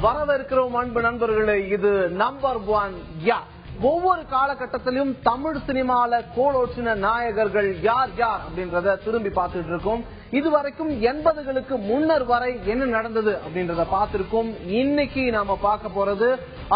வரவேற்கிறோம் அன்பு நண்பர்களே. இது நம்பர் 1 யா. ஒவ்வொரு காலகட்டத்திலும் தமிழ் சினிமால கோலோச்சின நாயகர்கள் யார் யார் அப்படின்றத திரும்பி பார்த்துட்டு இருக்கோம். இதுவரைக்கும் 80களுக்கு முன்னர் வரை என்ன நடந்தது அப்படின்றத பார்த்திருக்கோம். இன்னைக்கு நாம பார்க்க போறது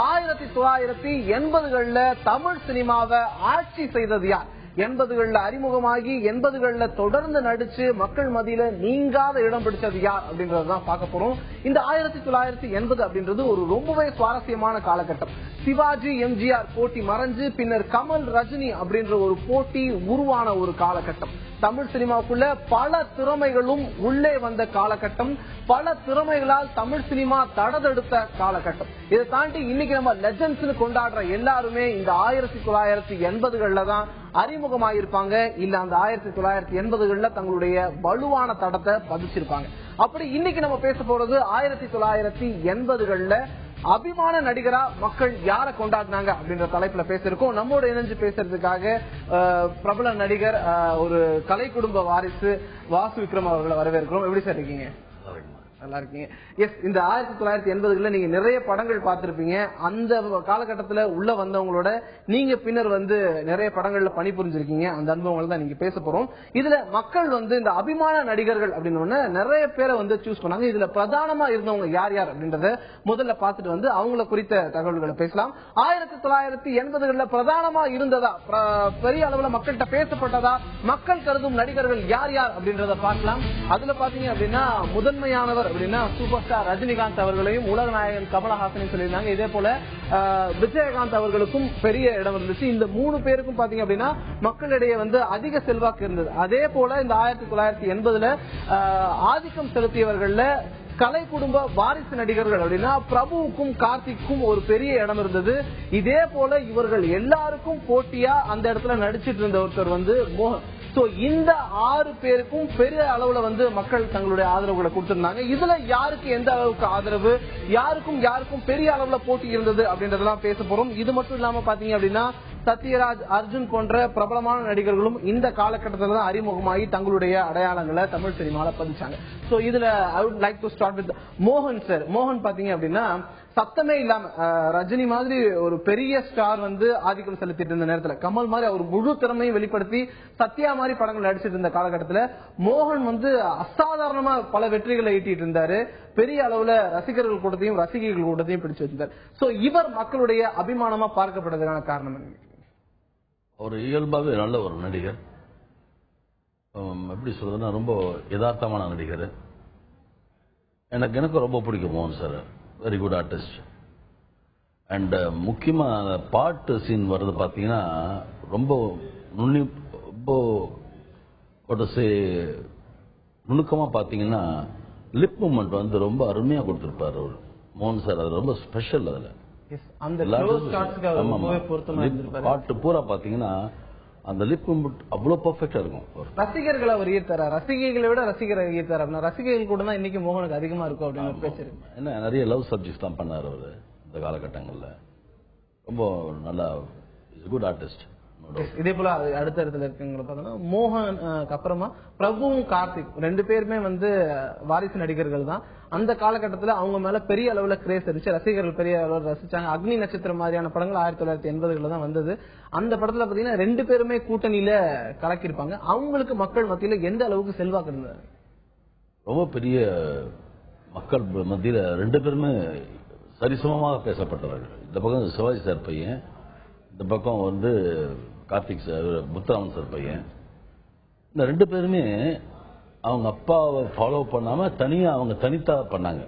1980கள்ல தமிழ் சினிமாவை ஆட்சி செய்தது யார், 80கள்ல அறிமுகமாகி 80கள்ல தொடர்ந்து நடிச்சு மக்கள் மத்தியில நீங்காத இடம் பிடிச்சது யார் அப்படின்றதான் பார்க்க போறோம். இந்த 1980 அப்படின்றது ஒரு ரொம்பவே சுவாரஸ்யமான காலகட்டம். சிவாஜி எம்ஜிஆர் போட்டி மறைஞ்சு பின்னர் கமல் ரஜினி அப்படின்ற ஒரு போட்டி உருவான ஒரு காலகட்டம். தமிழ் சினிமாவுக்குள்ள பல திறமைகளும் உள்ளே வந்த காலகட்டம். பல திறமைகளால் தமிழ் சினிமா தடதெடுத்த காலகட்டம். இதை தாண்டி இன்னைக்கு நம்ம லெஜண்ட்ஸ் கொண்டாடுற எல்லாருமே இந்த 1980கள்ல தான் அறிமுகமாயிருப்பாங்க. இல்ல அந்த 1980கள்ல தங்களுடைய வலுவான தடத்தை பதிச்சிருப்பாங்க. அப்படி இன்னைக்கு நம்ம பேச போறது 1980கள்ல அபிமான நடிகரா மக்கள் யார கொண்டாடினாங்க அப்படின்ற தலைப்புல பேசிருக்கோம். நம்மோட இணைஞ்சு பேசுறதுக்காக பிரபல நடிகர், ஒரு கலை குடும்ப வாரிசு வாசு விக்ரம் அவர்களை வரவேற்கிறோம். எப்படி சார் இருக்கீங்க? நல்லா இருக்கீங்க. எஸ், இந்த 1980களில் நீங்க நிறைய படங்கள் பார்த்திருப்பீங்க. அந்த காலகட்டத்தில் உள்ள வந்தவங்களோட நீங்க பின்னர் நிறைய படங்கள்ல பணிபுரிஞ்சிருக்கீங்க. அந்த அனுபவங்கள் தான் நீங்க பேச போறோம். இதுல மக்கள் இந்த அபிமான நடிகர்கள் அப்படின்னு நிறைய பேரை சூஸ் பண்ணாங்க. இதுல பிரதானமா இருந்தவங்க யார் யார் அப்படின்றத முதல்ல பார்த்துட்டு அவங்கள குறித்த தகவல்களை பேசலாம். 1980களில் பிரதானமா இருந்ததா, பெரிய அளவுல மக்கள்கிட்ட பேசப்பட்டதா, மக்கள் கருதும் நடிகர்கள் யார் யார் அப்படின்றத பார்க்கலாம். அதுல பாத்தீங்க அப்படின்னா முதன்மையானவர் அப்படின்னா சூப்பர் ஸ்டார் ரஜினிகாந்த் அவர்களையும் உலக நாயகன் கமலஹாசனையும் சொல்லியிருந்தாங்க. இதே போல விஜயகாந்த் அவர்களுக்கும் பெரிய இடம் இருந்துச்சு. இந்த 3 பேருக்கும் பாத்தீங்க அப்படின்னா மக்களிடையே அதிக செல்வாக்கு இருந்தது. அதே போல இந்த 1980ல ஆதிக்கம் செலுத்தியவர்கள்ல கலை குடும்ப வாரிசு நடிகர்கள் அப்படின்னா பிரபுவுக்கும் கார்த்திக்கும் ஒரு பெரிய இடம் இருந்தது. இதே போல இவர்கள் எல்லாருக்கும் போட்டியா அந்த இடத்துல நடிச்சிட்டு இருந்த ஒருத்தர் மோகன். இந்த 6 பேருக்கும் பெரிய அளவுல மக்கள் தங்களுடைய ஆதரவுகளை கொடுத்திருந்தாங்க. இதுல யாருக்கு எந்த அளவுக்கு ஆதரவு, யாருக்கும் பெரிய அளவுல போட்டி இருந்தது அப்படின்றதெல்லாம் பேச போறோம். இது மட்டும் இல்லாம பாத்தீங்க அப்படின்னா சத்யராஜ், அர்ஜுன் போன்ற பிரபலமான நடிகர்களும் இந்த காலகட்டத்தில் தான் அறிமுகமாகி தங்களுடைய அடையாளங்களை தமிழ் சினிமால பதிச்சாங்க. சோ இதுல I would like to start with மோகன் சார். மோகன் பாத்தீங்க அப்படின்னா சத்தமே இல்லாம ரஜினி மாதிரி ஒரு பெரிய ஸ்டார் ஆதிக்கம் செலுத்திட்டு இருந்த நேரத்துல, கமல் மாதிரி அவர் முழு திறமையும் வெளிப்படுத்தி சத்யா மாதிரி படங்கள் நடிச்சிட்டு இருந்த காலகட்டத்துல மோகன் அசாதாரணமா பல வெற்றிகளை ஈட்டிட்டு இருந்தாரு. பெரிய அளவுல ரசிகர்கள் கூட்டத்தையும் பிடிச்சு வச்சிருந்தார். சோ இவர் மக்களுடைய அபிமானமா பார்க்கப்படுறதுக்கான காரணம் என்ன? ஒரு இயல்பாவே நல்ல ஒரு நடிகர். எப்படி சொல்றதுன்னா ரொம்ப யதார்த்தமான நடிகர். எனக்கு ரொம்ப பிடிக்கும் மோகன் sir. Very good artist. And முக்கியமா பாட்டு சீன் வர்றது பாத்தீங்கன்னா ரொம்ப நுணுக்கமா பாத்தீங்கன்னா லிப் மூமெண்ட் ரொம்ப அருமையா கொடுத்திருப்பாரு அவர் மோகன் சார். அது ரொம்ப ஸ்பெஷல். அதுல பாட்டு பூரா பாத்தீங்கன்னா அந்த லிப் மூமெண்ட் அவ்வளவு பெர்ஃபெக்ட்டா இருக்கும். ரசிகர்கள் அவர் ஈர்த்தாரா? ரசிகர்களை விட ரசிகர்கள் ஈர்த்தாரா? ரசிகர்கள் கூட தான் இன்னைக்கு மோகனுக்கு அதிகமா இருக்கும் அப்படின்னு பேசிருக்கு. என்ன நிறைய லவ் சப்ஜெக்ட்ஸ் தான் பண்ணாரு அவரு இந்த காலகட்டங்கள்ல. ரொம்ப நல்லா குட் ஆர்டிஸ்ட். இதே போல அடுத்த இடத்துல இருக்கவங்களை பார்த்தோம்னா மோகனுக்கு அப்புறமா பிரபுவும் கார்த்திக் 2 பேருமே வாரிசு நடிகர்கள் தான். அந்த காலகட்டத்தில் அவங்க மேல பெரிய அளவுல கிரேஸ் இருந்துச்சு. ரசிகர்கள் பெரிய அளவுல ரசிச்சாங்க. அக்னி நட்சத்திரம் மாதிரியான படங்கள் 1980களில் தான் வந்தது. அந்த படத்துல பாத்தீங்கன்னா 2 பேருமே கூட்டணியில கலக்கிருப்பாங்க. அவங்களுக்கு மக்கள் மத்தியில எந்த அளவுக்கு செல்வாக்கு இருந்தது? ரொம்ப பெரிய மக்கள் மத்தியில 2 பேருமே சரிசமமாக பேசப்பட்டவர்கள். இந்த பக்கம் சிவாஜி சார் பையன், இந்த பக்கம் கார்த்திக் சார், முத்துராமன் சார் பையன். இந்த 2 பேருமே அவங்க அப்பாவை ஃபாலோ பண்ணாம அவங்க தனித்தா பண்ணாங்க.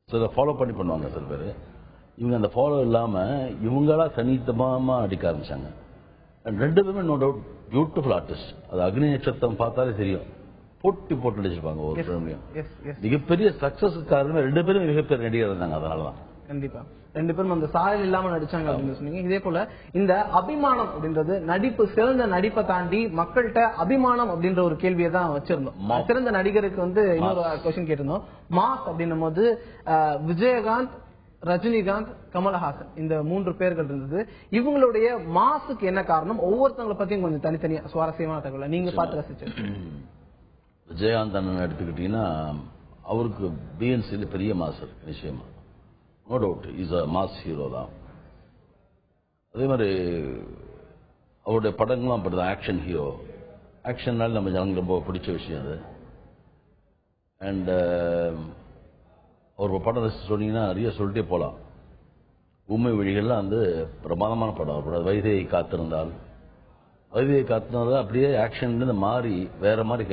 சில ஃபாலோ பண்ணுவாங்க சில பேர். இவங்க அந்த ஃபாலோ இல்லாம இவங்களா தனித்தமா அடிக்க ஆரம்பிச்சாங்க. 2 பேருமே நோ டவுட் பியூட்டிஃபுல் ஆர்டிஸ்ட். அது அக்னி நட்சத்திரம் பார்த்தாலே தெரியும். போட்டு அடிச்சிருப்பாங்க ஒரு ஃபிலிம்லயும். மிகப்பெரிய சக்சஸ் காரணமே 2 பேரும் மிகப்பெரிய நடிகர் இருந்தாங்க. அதனாலதான் கண்டிப்பா 2 பேரும் அந்த சாயல் இல்லாம நடிச்சாங்க அப்படின்னு சொன்னீங்க. இதே போல இந்த அபிமானம் அப்படின்றது நடிப்பு, சிறந்த நடிப்பை தாண்டி மக்கள்கிட்ட அபிமானம் அப்படின்ற ஒரு கேள்வியை தான் வச்சிருந்தோம். சிறந்த நடிகருக்கு இன்னொரு கொஸ்டின் கேட்டிருந்தோம். மாஸ் அப்படின்னும் போது விஜயகாந்த், ரஜினிகாந்த், கமலஹாசன் இந்த 3 பேர்கள் இருந்தது. இவங்களுடைய மாசுக்கு என்ன காரணம்? ஒவ்வொருத்தவங்களை பத்தியும் கொஞ்சம் தனித்தனியா சுவாரஸ்யமான தகவலை நீங்க பார்த்து ரசிச்சு. விஜயகாந்த் அண்ணன் எடுத்துக்கிட்டீங்கன்னா அவருக்கு பிஎன்சியில் பெரிய மாஸ் இருக்கு நிச்சயமா, no doubt is a mass hero தான். அதே மாதிரி அவருடைய படங்களும் அப்படிதான், ஆக்ஷன் ஹீரோ. ஆக்ஷன்னால நம்ம ஜனங்களுக்கு ரொம்ப பிடிச்ச விஷயம் அது. அண்ட் அவர் படம் ரசித்து சொன்னீங்கன்னா நிறைய சொல்லிட்டே போகலாம். ஊமை வழிகள்லாம் வந்து பிரமாதமான படம். அவர் வைதையை காத்திருந்தால், வைதையை காத்திருந்தால் அப்படியே ஆக்ஷன் மாறி வேற மாதிரி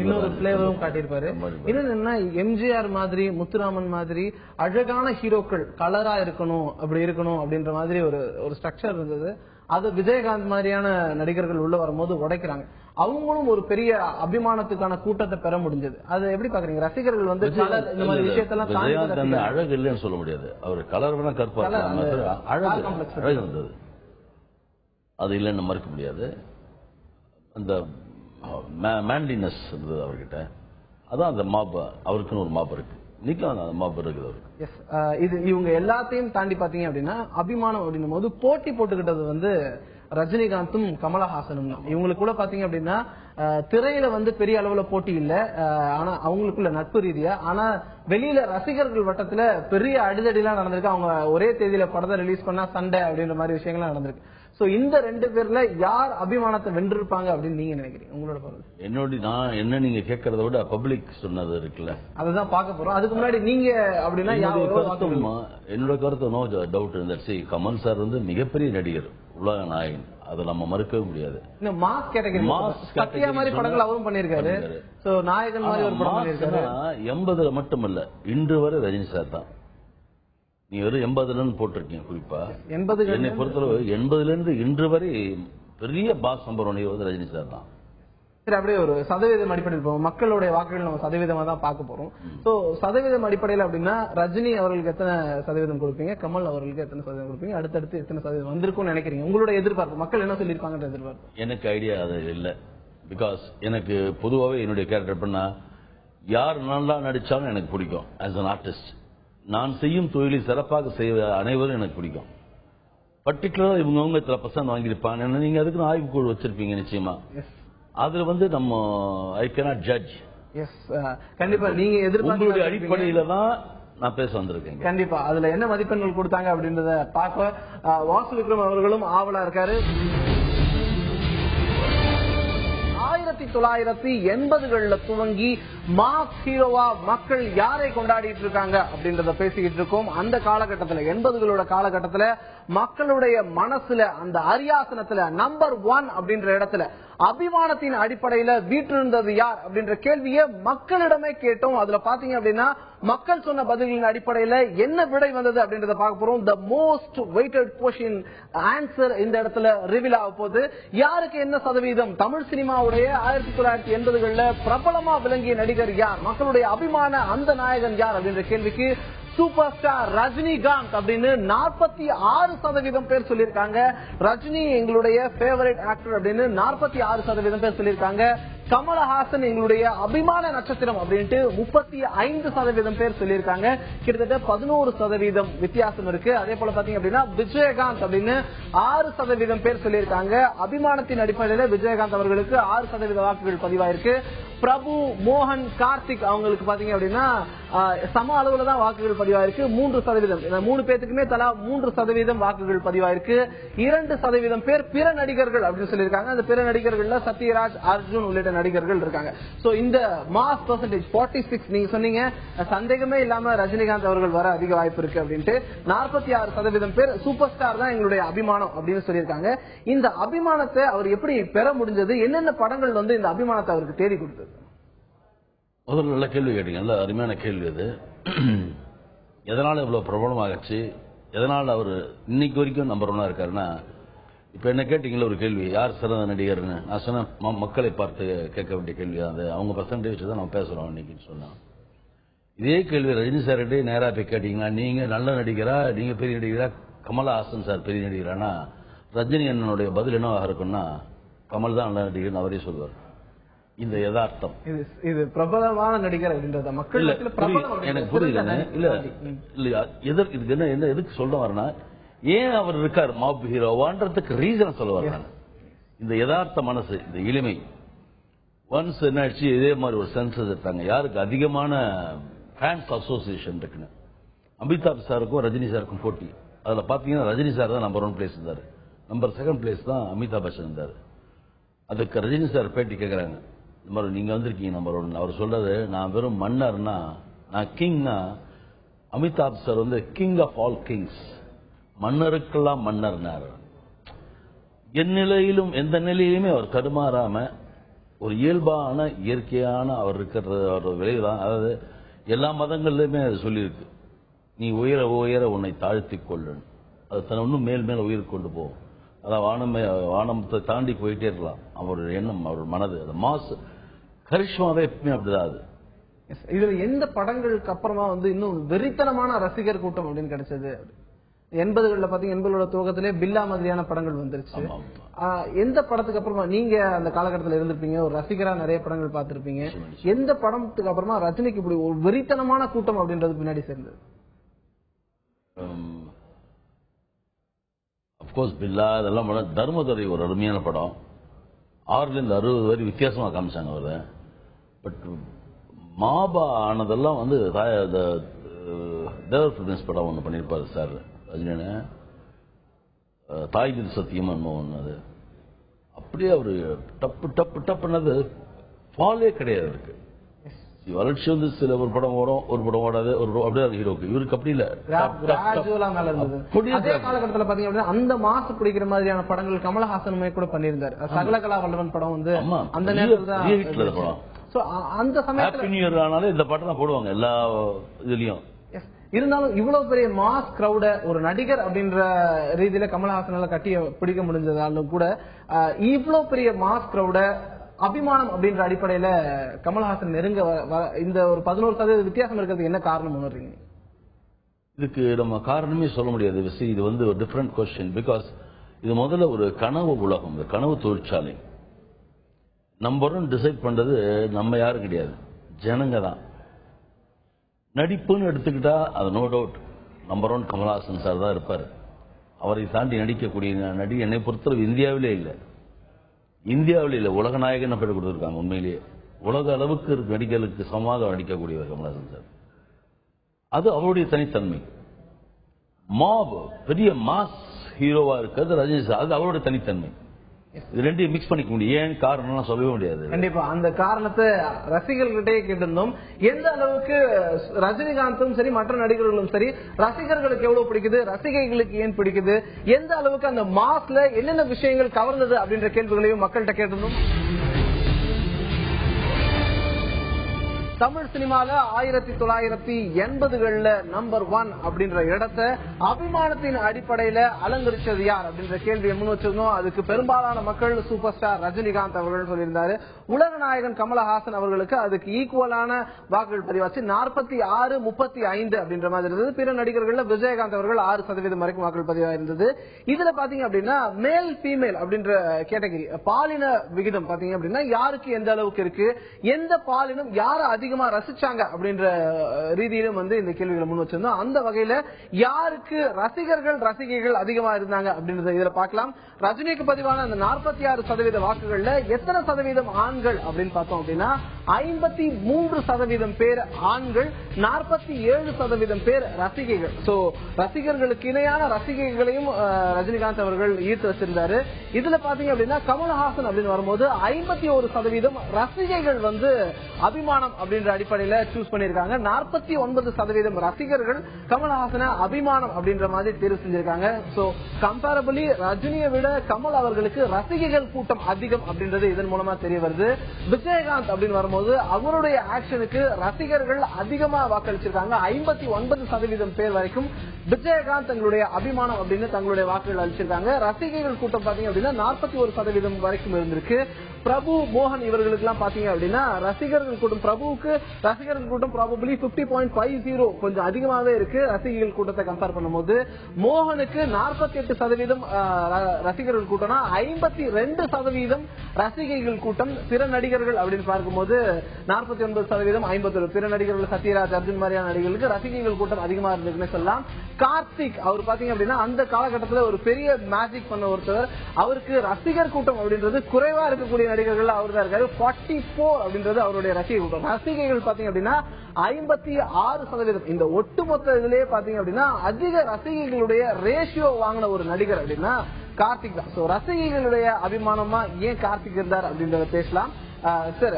இன்னொரு பிளேவரும் காட்டியிருப்பாரு. இன்னொன்னு என்ன, எம்ஜிஆர் மாதிரி, முத்துராமன் மாதிரி அழகான ஹீரோக்கள் கலரா இருக்கணும், அப்படி இருக்கணும் அப்படின்ற மாதிரி ஒரு ஸ்ட்ரக்சர் இருந்தது. அது விஜயகாந்த் மாதிரியான நடிகர்கள் உள்ள வரும்போது உடைக்கிறாங்க. அவங்களும் ஒரு பெரிய அபிமானத்துக்கான கூட்டத்தை பெற முடிஞ்சது. அது எப்படி பாக்குறீங்க? ரசிகர்கள் வந்து இந்த மாதிரி விஷயத்தெல்லாம் அழகு இல்லைன்னு சொல்ல முடியாது. அவர் கலர் வேணா கற்பா அழகு இருந்தது, அது இல்லைன்னு மறுக்க முடியாது. அந்த மேன்லினஸ் இருந்தது அவர்கிட்ட. அதான் அந்த மாப், அவருக்குன்னு ஒரு மாப் இருக்கு. இது இவங்க எல்லாத்தையும் தாண்டி பாத்தீங்க அப்படின்னா அபிமானம் அப்படின்னும் போது போட்டி போட்டுக்கிட்டது வந்து ரஜினிகாந்தும் கமலஹாசனும் தான். இவங்களுக்கு கூட பாத்தீங்க அப்படின்னா திரையில வந்து பெரிய அளவுல போட்டி இல்ல, ஆனா அவங்களுக்குள்ள நட்பு ரீதியா. ஆனா வெளியில ரசிகர்கள் வட்டத்துல பெரிய அடிதடிலாம் நடந்திருக்கு. அவங்க ஒரே தேதியில படத்தை ரிலீஸ் பண்ணா சண்டை அப்படின்ற மாதிரி விஷயங்கள்லாம் நடந்திருக்கு. சோ இந்த ரெண்டு பேர்ல யார் அபிமானத்தை வென்றிருப்பாங்க அப்படின்னு நீங்க நினைக்கிறீங்க? உங்களோட பார்வை. நான் என்ன நீங்க கேட்கறத விட பப்ளிக் சொன்னது இருக்குல்ல, அதுதான் பார்க்க போறோம். அதுக்கு முன்னாடி நீங்க அப்படின்னா என்னோட கருத்து நோ டவுட் இருந்துச்சு. கமல் சார் வந்து மிகப்பெரிய நடிகர், உலக நாயகன், அதை நம்ம மறுக்கவே முடியாது. மாஸ் கேட்டகரி, சத்யா மாதிரி படங்கள் அவரும் பண்ணிருக்காரு. சோ நாயகன் மாதிரி ஒரு படம் பண்ணிருக்காரு. 80ல மட்டுமல்ல, இன்று வரை ரஜினி சார் தான். நீ வெறும் 80ல போட்டிருக்கீங்க குறிப்பா. என்னை பொறுத்தளவு 80ல இருந்து இன்று வரை பெரிய பாஸ் நம்பர் 1 வந்து ரஜினி சார் தான். சரி, அப்படியே ஒரு சதவீதம் அடிப்படையில் போவோம். மக்களுடைய வாக்குகள் நம்ம சதவீதமா தான் பார்க்க போறோம். சோ சதவீதம் அடிப்படையில் அப்படின்னா ரஜினி அவர்களுக்கு எத்தனை சதவீதம் கொடுப்பீங்க, கமல் அவர்களுக்கு எத்தனை சதவீதம் கொடுப்பீங்க, அடுத்தடுத்து எத்தனை சதவீதம் வந்திருக்கும்னு நினைக்கிறீங்க? உங்களுடைய எதிர்பார்ப்பு, மக்கள் என்ன சொல்லியிருப்பாங்கன்ற எதிர்பார்ப்பு. எனக்கு ஐடியா அது இல்லை. பிகாஸ் எனக்கு பொதுவாகவே என்னுடைய கேரக்டர் பண்ணா யார் நல்லா நடிச்சாலும் எனக்கு பிடிக்கும். ஆஸ் அன் ஆர்டிஸ்ட் நான் செய்யும் தொழிலை சிறப்பாக செய்ய அனைவரும் எனக்கு பிடிக்கும். பர்டிகுலரா இவங்க இத்தனை பர்சன்ட் வாங்கியிருப்பாங்க, நீங்க அதுக்கு ஆய்வுக்குழு வச்சிருப்பீங்க நிச்சயமா. அதுல வந்து நம்ம ஐ கேனாட் ஜட்ஜ். கண்டிப்பா நீங்க எதிர்பார்ப்புடைய அடிப்படையில தான் நான் பேச வந்திருக்கேன். கண்டிப்பா அதுல என்ன மதிப்பெண்கள் கொடுத்தாங்க அப்படின்றத பார்க்க வாசு விக்ரம் அவர்களும் ஆவலா இருக்காரு. 1980களில் துவங்கி மாஸ் ஹீரோவா மக்கள் யாரை கொண்டாடிட்டு இருக்காங்க அப்படின்றத பேசிக்கிட்டு இருக்கோம். அந்த காலகட்டத்தில் 80களோட காலகட்டத்தில் மக்களுடைய மனசுல அந்த அரியாசனத்துல நம்பர் 1 அப்படின்ற இடத்துல அபிமானத்தின் அடிப்படையில வீற்றிருந்தது யார் அப்படின்ற கேள்வியை மக்களிடமே கேட்டோம். அதுல பாத்தீங்க அப்படின்னா மக்கள் சொன்ன பதில்களின் அடிப்படையில என்ன விடை வந்தது அப்படின்றத பார்க்க போறோம். The most waited question answer இந்த இடத்துல ரிவீல் ஆக போகுது. யாருக்கு என்ன சதவீதம்? தமிழ் சினிமாவுடைய 1980களில் பிரபலமா விளங்கிய நடிகர் யார், மக்களுடைய அபிமான அந்த நாயகன் யார் அப்படின்ற கேள்விக்கு சூப்பர் ஸ்டார் ரஜினிகாந்த் அப்படின்னு 46% பேர் சொல்லியிருக்காங்க. ரஜினி எங்களுடைய ஃபேவரட் ஆக்டர் அப்படின்னு 46% பேர் சொல்லியிருக்காங்க. கமலஹாசன் எங்களுடைய அபிமான நட்சத்திரம் அப்படின்ட்டு 35% பேர் சொல்லியிருக்காங்க. கிட்டத்தட்ட 11% வித்தியாசம் இருக்கு. அதே போல பாத்தீங்க அப்படின்னா விஜயகாந்த் அப்படின்னு 6% பேர் சொல்லியிருக்காங்க. அபிமானத்தின் அடிப்படையில் விஜயகாந்த் அவர்களுக்கு 6% வாக்குகள் பதிவாயிருக்கு. பிரபு, மோகன், கார்த்திக் அவங்களுக்கு பாத்தீங்க அப்படின்னா சம அளவுல தான் வாக்குகள் பதிவாயிருக்கு. 3%. 3 பேத்துக்குமே தலா 3% வாக்குகள் பதிவாயிருக்கு. 2% பேர் பிற நடிகர்கள் அப்படின்னு சொல்லியிருக்காங்க. அந்த பிற நடிகர்கள்ல சத்யராஜ், அர்ஜுன் உள்ளிட்ட நடிகர்கள் இருக்காங்க. சோ இந்த மாஸ் பெர்சன்டேஜ் 46 நீங்க சொன்னீங்க, சந்தேகமே இல்லாம ரஜினிகாந்த் அவர்கள் வர அதிக வாய்ப்பு இருக்கு அப்படின்ட்டு 46% பேர் சூப்பர் ஸ்டார் தான் எங்களுடைய அபிமானம் அப்படின்னு சொல்லியிருக்காங்க. இந்த அபிமானத்தை அவர் எப்படி பெற முடிஞ்சது? என்னென்ன படங்கள் வந்து இந்த அபிமானத்தை அவருக்கு தேடி கொடுத்தது? முதல்ல நல்ல கேள்வி கேட்டீங்க, நல்ல அருமையான கேள்வி அது. எதனால இவ்வளவு பிரபலமாகச்சு, எதனால அவர் இன்னைக்கு வரைக்கும் நம்பர் 1 இருக்காருன்னா, இப்ப என்ன கேட்டீங்களா ஒரு கேள்வி, யார் சிறந்த நடிகர்னு நான் சொன்ன மக்களை பார்த்து கேட்க வேண்டிய கேள்வி அது. அவங்க பர்சன்டேஜ் தான் நம்ம பேசுறோம் இன்னைக்கு சொன்னா. இதே கேள்வி ரஜினி சார்கிட்டே நேரா போய் கேட்டீங்கன்னா, நீங்க நல்ல நடிகரா, நீங்க பெரிய நடிகரா, கமலஹாசன் சார் பெரிய நடிகரானா ரஜினி என்னுடைய பதில் என்னவாக இருக்குன்னா கமல் தான் நல்ல நடிகர்னு அவரே சொல்வார். இந்த யதார்த்தம் இது பிரபலமான நடிகர் அப்படின்றத மக்கள் எனக்கு புரியல. இல்ல இல்ல இதுக்கு என்ன எதுக்கு சொல்ல வரேன்னா, ஏன் அவர் இருக்கார் மாப் ஹீரோவான்றதுக்கு ரீசன் சொல்ல வரேன். இந்த யதார்த்த மனசு, இந்த எளிமை, ஒன்ஸ் என்னாச்சு இதே மாதிரி ஒரு சென்சஸ் எடுத்தாங்க யாருக்கு அதிகமான ஃபேன்ஸ் அசோசியேஷன் இருக்குன்னு. அமிதாப் சாருக்கும் ரஜினி சாருக்கும் போட்டி. அதுல பாத்தீங்கன்னா ரஜினி சார் தான் நம்பர் 1 பிளேஸ் இருந்தாரு, நம்பர் 2nd பிளேஸ் தான் அமிதாப் பச்சன் இருந்தாரு. அதுக்கு ரஜினி சார் பேட்டி கேட்கறாங்க, இந்த மாதிரி நீங்க வந்திருக்கீங்க நம்பர் 1. அவர் சொல்றாரு, நான் வெறும் மன்னர்னா, நான் கிங்னா, அமிதாப் சார் வந்து கிங் ஆஃப் ஆல் கிங்ஸ், மன்னருக்கெல்லாம் மன்னர்னார். என் நிலையிலும் எந்த நிலையிலுமே அவர் தடுமாறாம ஒரு இயல்பான இயற்கையான அவர் இருக்கிற ஒரு விளைவுதான். அதாவது எல்லா மதங்கள்லயுமே அது சொல்லியிருக்கு, நீ உயர உயர உன்னை தாழ்த்திக் கொள்ளு, அது தன்னை இன்னும் மேல் மேல உயிர் கொண்டு போகும். அதான் வானத்தை தாண்டி போயிட்டே இருக்கலாம் அவருடைய எண்ணம், அவருடைய மனது, அது மாசு கரிஷ்மாவே எப்பவுமே அப்படிதான். அது இதுல எந்த படங்களுக்கு அப்புறமா வந்து இன்னும் வெறித்தனமான ரசிகர் கூட்டம் அப்படின்னு கிடைச்சது? 80களில் பாத்தீங்கன்னா 80களோட துவக்கத்திலே பில்லா மாதிரியான படங்கள் வந்துருச்சு. எந்த படத்துக்கு அப்புறமா நீங்க அந்த காலகட்டத்தில் இருந்திருப்பீங்க, ஒரு ரசிகரா நிறைய படங்கள் பார்த்திருப்பீங்க, எந்த படத்துக்கு அப்புறமா ரஜினிக்கு இப்படி ஒரு வெறித்தனமான கூட்டம் அப்படின்றது பின்னாடி சேர்ந்தது? அப்கோர்ஸ் பில்லா இதெல்லாம் படம். தர்மதுரை ஒரு அருமையான படம், 6ல இருந்து 60 வரை வித்தியாசமா காமிச்சாங்க அவரை. பட் மாபா ஆனதெல்லாம் வந்து தேவர் பிரதேஷ் படம் ஒன்று பண்ணியிருப்பாரு சார் ரஜினி, தாய் மீது சத்தியம் ஒன்று. அது அப்படியே அவரு டப்பு டப்பு டப்புனது ஃபாலே கிடையாது இருக்கு. வளர்ச்சி வந்து சில ஒரு படம் ஓடும், ஒரு படம் ஓடாது, ஒரு அப்படியே ஹீரோக்கு. இவருக்கு அப்படி இல்ல, காலகட்டத்தில் பாத்தீங்கன்னா அந்த மாசு பிடிக்கிற மாதிரியான படங்கள் கமலஹாசனுமே கூட பண்ணியிருந்தாரு. சகலகலா வல்லவன் படம் வந்து அந்த நேரத்தில் படம். அந்த சமயத்துல இந்த பாட்டு தான் போடுவாங்க எல்லா இதுலயும். இருந்தாலும் இவ்வளவு பெரிய மாஸ் கிரௌட ஒரு நடிகர் அப்படின்ற ரீதியில கமலஹாசனால கட்டி பிடிக்க முடிஞ்சதாலும் கூட இவ்வளவு பெரிய மாஸ் கிரௌட அபிமானம் அப்படின்ற அடிப்படையில கமலஹாசன் நெருங்க இந்த ஒரு 11% வித்தியாசம் இருக்கிறதுக்கு என்ன காரணம் உணர்றீங்க? இதுக்கு நம்ம காரணமே சொல்ல முடியாது. இது வந்து ஒரு டிஃபரெண்ட் கொஸ்டின். பிகாஸ் இது முதல்ல ஒரு கனவு உலகம், கனவு தொழிற்சாலை. நம்பர் 1 டிசைட் பண்றது நம்ம யாரும் கிடையாது, ஜனங்க தான். நடிப்புன்னு எடுத்துக்கிட்டா அது no doubt number 1 Kamal Haasan sir தான் இருப்பார். அவரை தாண்டி நடிக்கக்கூடிய நடி என்னை பொறுத்தவரை இந்தியாவிலே இல்லை, உலக நாயகன் பேர் கொடுத்துருக்காங்க. உண்மையிலேயே உலக அளவுக்கு நடிகர்களுக்கு சமமாக நடிக்கக்கூடியவர் கமலஹாசன் சார். அது அவருடைய தனித்தன்மை. மாப் பெரிய மாஸ் ஹீரோவா இருக்கிறது ரஜினி சார், அது அவருடைய தனித்தன்மை. இது ரெண்டையும் மிக்ஸ் பண்ணிக்க முடியும். ஏன் காரணம் சொல்லவே முடியாது. கண்டிப்பா அந்த காரணத்தை ரசிகர்கள்கிட்டே கேட்டிருந்தோம். எந்த அளவுக்கு ரஜினிகாந்தும் சரி மற்ற நடிகர்களும் சரி ரசிகர்களுக்கு எவ்வளவு பிடிக்குது, ரசிகைகளுக்கு ஏன் பிடிக்குது, எந்த அளவுக்கு அந்த மாஸ்ல என்னென்ன விஷயங்கள் கவர்ந்தது அப்படின்ற கேள்விகளையும் மக்கள்கிட்ட கேட்டிருந்தோம். தமிழ் சினிமால 1980களில் நம்பர் 1 அப்படின்ற இடத்தை அபிமானத்தின் அடிப்படையில அலங்கரிச்சது யார் அப்படின்ற கேள்வியை முன் வச்சிருந்தோம். அதுக்கு பெரும்பாலான மக்கள் சூப்பர் ஸ்டார் ரஜினிகாந்த் அவர்கள் சொல்லியிருந்தாரு. உலக நாயகன் கமலஹாசன் அவர்களுக்கு அதுக்கு ஈக்குவலான வாக்குகள் பதிவாச்சு. 46-35 அப்படின்ற மாதிரி இருந்தது. பிற நடிகர்கள் விஜயகாந்த் அவர்கள் 6% வரைக்கும் வாக்குகள் பதிவாயிருந்தது. இதுல பாத்தீங்க அப்படின்னா மேல் ஃபீமேல் அப்படின்ற கேட்டகரி பாலின விகிதம் பாத்தீங்க அப்படின்னா யாருக்கு எந்த அளவுக்கு இருக்கு, எந்த பாலினம் யார அதிகமா ரசிச்சாங்க அப்படின்ற ரீதியிலும் வந்து இந்த கேள்விகளை முன் வச்சிருந்தோம். அந்த வகையில யாருக்கு ரசிகைகள் அதிகமா இருந்தாங்க அப்படின்றத இதுல பார்க்கலாம். ரஜினிக்கு பதிவான அந்த 46% வாக்குகள்ல எத்தனை சதவீதம் ஆண்கள் அப்படின்னு பார்த்தோம் அப்படின்னா 53% பேர் ஆண்கள், 47% பேர் ரசிகைகள். சோ ரசிகர்களுக்கு இணையான ரசிகைகளையும் ரஜினிகாந்த் அவர்கள் ஈர்த்து வச்சிருந்தாரு. இதுல பாத்தீங்க அப்படின்னா கமலஹாசன் அப்படின்னு வரும்போது 51% ரசிகைகள் வந்து அபிமானம் அப்படின்ற அடிப்படையில சூஸ் பண்ணிருக்காங்க. 49% ரசிகர்கள் கமலஹாசன அபிமானம் அப்படின்ற மாதிரி தேர்வு செஞ்சிருக்காங்க. சோ கம்பேரபிளி ரஜினியை விட கமல் அவர்களுக்கு ரசிகைகள் கூட்டம் அதிகம் அப்படின்றது இதன் மூலமா தெரிய வருது. விஜயகாந்த் அப்படின்னு வரும்போது அவருடைய ஆக்ஷனுக்கு ரசிகர்கள் அதிகமா வாக்களிச்சிருக்காங்க. 59% பேர் வரைக்கும் விஜயகாந்த் தங்களுடைய அபிமானம் அப்படின்னு தங்களுடைய வாக்குகள் அளிச்சிருக்காங்க. ரசிகைகள் கூட்டம் பாத்தீங்க அப்படின்னா 41% வரைக்கும் இருந்திருக்கு. பிரபு மோகன் இவர்களுக்கு எல்லாம் பாத்தீங்க அப்படின்னா ரசிகர்கள் கூட்டம், பிரபுவுக்கு ரசிகர்கள் கூட்டம் ப்ராபபிலி 50.50 கொஞ்சம் அதிகமாவே இருக்கு ரசிகர்கள் கூட்டத்தை கம்பேர் பண்ணும்போது. மோகனுக்கு 48% ரசிகர்கள் கூட்டம்னா 52% ரசிகைகள் கூட்டம். பிற நடிகர்கள் அப்படின்னு பார்க்கும்போது 49%, 51. பிற நடிகர்கள் சத்யராஜ், அர்ஜுன் மாதிரியான நடிகர்களுக்கு ரசிகர்கள் கூட்டம் அதிகமா இருந்திருக்குன்னு சொல்லலாம். கார்த்திக் அவர் பாத்தீங்க அப்படின்னா அந்த காலகட்டத்தில் ஒரு பெரிய மேஜிக் பண்ண ஒருத்தர். அவருக்கு ரசிகர் கூட்டம் அப்படின்றது குறைவா இருக்கக்கூடிய நடிகர்கள் அவர் தான் இருக்காரு. 44 அப்படின்றது அவருடைய ரசிகர் கூட்டம். ரசிகைகள் பாத்தீங்க அப்படின்னா 56%. இந்த ஒட்டுமொத்த இதுலயே பாத்தீங்க அப்படின்னா அதிக ரசிகைகளுடைய ரேஷியோ வாங்கின ஒரு நடிகர் அப்படின்னா கார்த்திக் தான். ரசிகைகளுடைய அபிமானமா ஏன் கார்த்திக் இருந்தார் அப்படின்றத பேசலாம். சார்,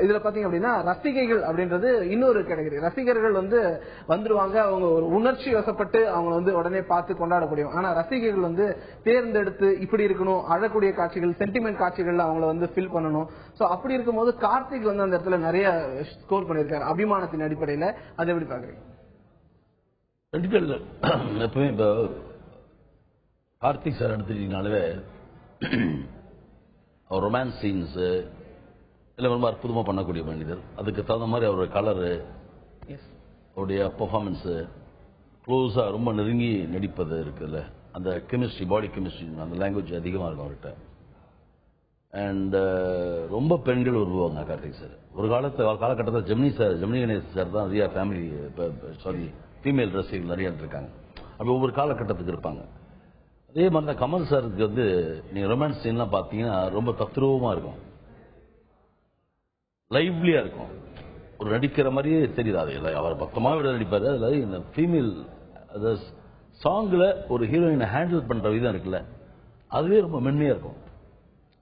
இதுல பாத்தீங்க அப்படின்னா ரசிகைகள் அப்படின்றது இன்னொரு கேட்டகரி. ரசிகர்கள் வந்துருவாங்க, அவங்க ஒரு உணர்ச்சி வசப்பட்டு அவங்க உடனே பார்த்து கொண்டாடக்கூடிய. ஆனா ரசிகைகள் தேர்ந்தெடுத்து இப்படி இருக்கணும், அழக்கூடிய காட்சிகள், சென்டிமெண்ட் காட்சிகள் அவங்கள ஃபில் பண்ணணும். சோ அப்படி இருக்கும்போது கார்த்திக் அந்த இடத்துல நிறைய ஸ்கோர் பண்ணிருக்காரு அபிமானத்தின் அடிப்படையில. அதை எப்படி பாக்குறீங்க? எப்பவுமே இப்போ கார்த்திக் சார் எடுத்துட்டீங்கனாலே அவர் ரொமான்ஸ் சீன்ஸ் எல்லாம் ரொம்ப அற்புதமாக பண்ணக்கூடிய மனிதர். அதுக்கு தகுந்த மாதிரி அவருடைய கலரு, அவருடைய பெர்ஃபார்மன்ஸு, க்ளோஸாக ரொம்ப நெருங்கி நடிப்பது இருக்குல்ல, அந்த கெமிஸ்ட்ரி, பாடி கெமிஸ்ட்ரி, அந்த லாங்குவேஜ் அதிகமாக இருக்கும் அவர்கிட்ட. அண்ட் ரொம்ப பெண்கள் உருவாங்க கார்த்திக் சார். ஒரு காலகட்டத்தில் ஜெமினி கணேஷ் சார் தான் நிறையா ஃபேமிலி ஃபீமேல் ரசிகர்கள் நிறைய இருக்காங்க. அப்படி ஒவ்வொரு காலகட்டத்துக்கு இருப்பாங்க. அதே மாதிரி தான் கமல் சாருக்கு நீங்கள் ரொமான்ஸ் சீன்லாம் பார்த்தீங்கன்னா ரொம்ப தத்ரூபமாக இருக்கும், லைவ்லியா இருக்கும், ஒரு நடிக்கிற மாதிரியே தெரியுது. அது அவர் பக்கமாக விட நடிப்பாரு. அதாவது இந்த ஃபீமேல் சாங்ல ஒரு ஹீரோயினை ஹேண்டில் பண்ற விதம் இருக்குல்ல, அதுவே ரொம்ப மென்மையா இருக்கும்.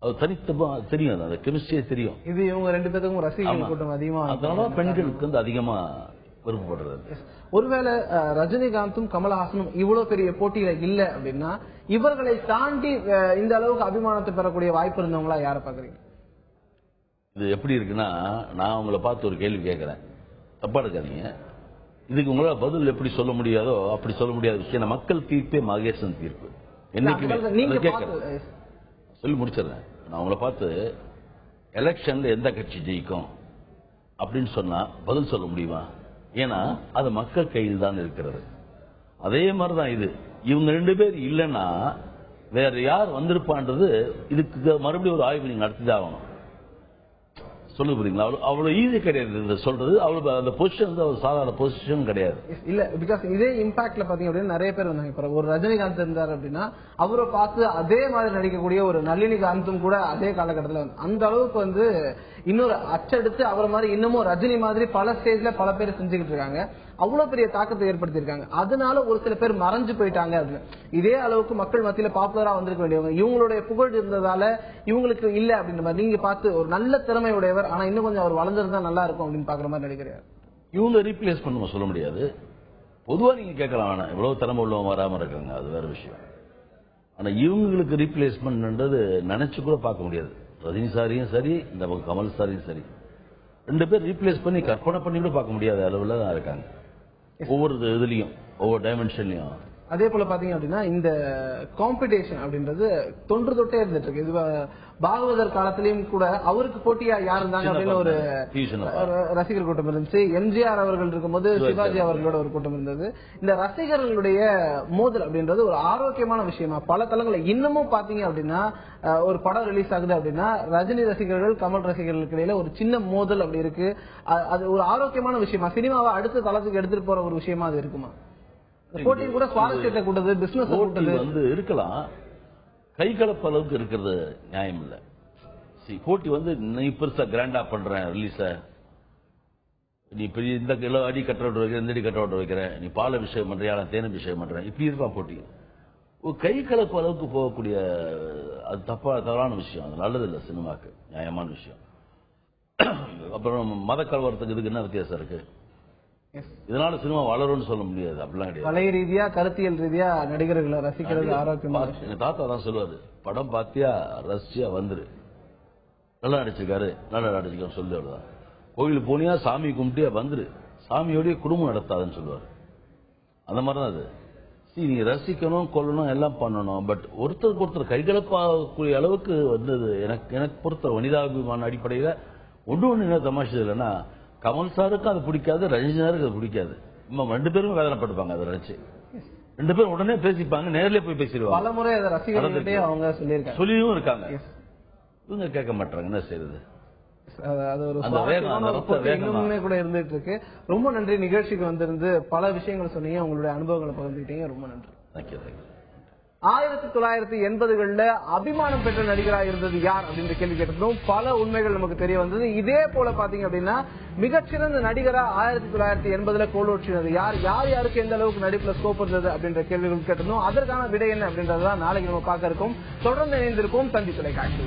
அது தனித்தமா தெரியும், அந்த கெமிஸ்ட்ரியே தெரியும். இது இவங்க ரெண்டு பேருக்கும் ரசிகர்கள் கூட்டம் அதிகமா, அதனால பெண்களுக்கு அதிகமா விருப்பப்படுறது. ஒருவேளை ரஜினிகாந்தும் கமலஹாசனும் இவ்வளவு பெரிய போட்டியில இல்ல அப்படின்னா இவர்களை தாண்டி இந்த அளவுக்கு அபிமானத்தை பெறக்கூடிய வாய்ப்பு இருந்தவங்களா யார பாக்குறீங்க? இது எப்படி இருக்குன்னா, நான் உங்களை பார்த்து ஒரு கேள்வி கேட்கிறேன், தப்பா இருக்காதீங்க. இதுக்கு உங்களால பதில் எப்படி சொல்ல முடியாதோ அப்படி சொல்ல முடியாத விஷயம். மக்கள் தீர்ப்பே மகேசன் தீர்ப்பு. என்னைக்குமே கேட்கிறேன், சொல்லி முடிச்சிடுறேன். நான் உங்களை பார்த்து எலெக்ஷன்ல எந்த கட்சி ஜெயிக்கும் அப்படின்னு சொன்னா பதில் சொல்ல முடியுமா? ஏன்னா அது மக்கள் கையில் தான் இருக்கிறது. அதே மாதிரிதான் இது. இவங்க ரெண்டு பேர் இல்லைன்னா வேற யார் வந்திருப்பான்றது இதுக்கு மறுபடியும் ஒரு ஆய்வு நீங்க நடத்திதான் ஆகணும். சொல்லு புரியுங்களா? அவ்வளவு ஈஸி கிடையாது சொல்றது. அவ்வளவு அந்த பொசிஷன் சாதாரண பொசிஷன் கிடையாது. இல்ல, பிகாஸ் இதே இம்பாக்ட்ல பாத்தீங்க அப்படின்னா நிறைய பேர் வந்தாங்க. ஒரு ரஜினிகாந்த் இருந்தார் அப்படின்னா அவரை பார்த்து அதே மாதிரி நடிக்கக்கூடிய ஒரு நளினிகாந்தும் கூட அதே காலகட்டத்தில் அந்த அளவுக்கு இன்னொரு அச்செடுத்து அவரை மாதிரி இன்னமும் ரஜினி மாதிரி பல ஸ்டேஜ்ல பல பேர் செஞ்சுக்கிட்டு இருக்காங்க. அவ்வளவு பெரிய தாக்கத்தை ஏற்படுத்தியிருக்காங்க. அதனால ஒரு சில பேர் மறைஞ்சு போயிட்டாங்க அப்படின்னு. இதே அளவுக்கு மக்கள் மத்தியில பாப்புலரா வந்திருக்க வேண்டியவங்க இவங்களுடைய புகழ் இருந்ததால இவங்களுக்கு இல்ல அப்படின்ற மாதிரி நீங்க பார்த்து ஒரு நல்ல திறமை உடையவர், ஆனா இன்னும் கொஞ்சம் அவர் வளர்ந்துருந்தா நல்லா இருக்கும் அப்படின்னு பாக்குற மாதிரி நடிக்கிறார். இவங்க ரீப்ளேஸ் பண்ணுவோம் சொல்ல முடியாது. பொதுவா நீங்க கேட்கலாம், வேணாம் இவ்வளவு திறமை உள்ளவங்க வராம இருக்காங்க, அது வேற விஷயம். ஆனா இவங்களுக்கு ரீப்ளேஸ்மெண்ட் நினைச்சு கூட பார்க்க முடியாது. ரஜினி சாரியும் சரி, இந்த கமல் சாரியும் சரி, ரெண்டு பேர் ரீப்ளேஸ் பண்ணி கற்பனை பண்ணி கூட பார்க்க முடியாத அளவுல தான் இருக்காங்க ஒவ்வொரு இதுலயும், ஒவ்வொரு டைமென்ஷன்லயும். அதே போல பாத்தீங்க அப்படின்னா இந்த காம்படிஷன் அப்படின்றது தொன்று தொட்டே இருந்துட்டு இருக்கு. இது பாகவதர் காலத்திலயும் கூட அவருக்கு போட்டியா யார் இருந்தாங்க அப்படின்னு ஒரு ரசிகர் கூட்டம் இருந்துச்சு. எம்ஜிஆர் அவர்கள் இருக்கும்போது சிவாஜி அவர்களோட ஒரு கூட்டம் இருந்தது. இந்த ரசிகர்களுடைய மோதல் அப்படின்றது ஒரு ஆரோக்கியமான விஷயமா பல தளங்களில் இன்னமும் பாத்தீங்க அப்படின்னா ஒரு படம் ரிலீஸ் ஆகுது அப்படின்னா ரஜினி ரசிகர்கள் கமல் ரசிகர்களுக்கு இடையில ஒரு சின்ன மோதல் அப்படி இருக்கு. அது ஒரு ஆரோக்கியமான விஷயமா, சினிமாவை அடுத்த தளத்துக்கு எடுத்துட்டு போற ஒரு விஷயமா அது இருக்குமா? போட்டியில் கூட சுவாரஸ்யத்தை கூட்டது, பிசினஸ் கூட்டது இருக்கலாம். கை கலப்பு அளவுக்கு இருக்கிறது நியாயம் இல்ல. போட்டி நீ பெருசா கிராண்டா பண்ற ரிலீஸ, நீ பெரிய இந்த கிலோ அடி கட்ட வைக்கிற, இந்த அடி கட்ட வைக்கிற, நீ பால விஷயம் பண்றியா, தேன விஷயம் பண்ற, இப்படி இருப்பான் போட்டி. கை கலப்பு அளவுக்கு போகக்கூடிய அது தவறான விஷயம். அது நல்லது இல்லை சினிமாக்கு, நியாயமான விஷயம். அப்புறம் மத கலவரத்துக்கு இதுக்கு என்ன வித்தியாசம் இருக்கு? இதனால சினிமா வளரும்னு சொல்ல முடியாது. அப்படிலாம் கிடையாது. கலை ரீதியா கருத்தியல் ரீதியா நடிகர்களை ரசிக்கிறது ஆரோக்கியமா. எங்க தாத்தா தான் சொல்லுவாரு, படம் பாத்தியா ரசிச்சியா வந்துரு, நல்லா நடிச்சிருக்காரு நல்லா நடிச்சிருக்காரு சொல்லி அவ்வளவுதான். கோயிலுக்கு போனியா சாமி கும்பிட்டியா வந்துரு, சாமியோடய குடும்பம் நடத்தாதுன்னு சொல்லுவாரு. அந்த மாதிரிதான் அது. நீங்க ரசிக்கணும், கொல்லணும், எல்லாம் பண்ணணும். பட் ஒருத்தருக்கு ஒருத்தர் கைகலப்பாகக்கூடிய அளவுக்கு எனக்கு பொறுத்த வனிதாபிமான அடிப்படையில ஒன்று என்ன தமாஷு இல்லைன்னா, கமல் சாருக்கு அது பிடிக்காது, ரஜினி சாருக்கு அது பிடிக்காது. ரெண்டு பேரும் வேதனைப்பட்டுப்பாங்க அதை நினைச்சு. ரெண்டு பேரும் உடனே பேசிப்பாங்க, நேரிலே போய் பேசிடுவாங்க. பல முறை ரசிகர்களே அவங்க சொல்லியும் இருக்காங்க. இவங்க கேட்க மாட்டாங்க, என்ன செய்யறது? அது ஒரு அந்த வேகம், அந்த ரத்த வேகமா. இன்னுமே கூட இருந்துட்டு இருக்கு. ரொம்ப நன்றி, நிகழ்ச்சிக்கு வந்திருந்து பல விஷயங்கள் சொன்னீங்க, உங்களுடைய அனுபவங்களை பகிர்ந்துட்டீங்க. ரொம்ப நன்றி. 1980களில் அபிமானம் பெற்ற நடிகராக இருந்தது யார் அப்படின்ற கேள்வி கேட்டிருந்தோம். பல உண்மைகள் நமக்கு தெரிய வந்தது. இதே போல பாத்தீங்க அப்படின்னா மிகச்சிறந்த நடிகரா 1980ல கோலோற்றினது யார், யார் யாருக்கு எந்த அளவுக்கு நடிப்புல ஸ்கோப் இருந்தது அப்படின்ற கேள்விகள் கேட்டிருந்தோம். அதற்கான விடை என்ன அப்படின்றதுதான் நாளைக்கு நம்ம பார்க்க இருக்கோம். தொடர்ந்து இணைந்திருக்கோம் தந்தி தொலைக்காட்சி.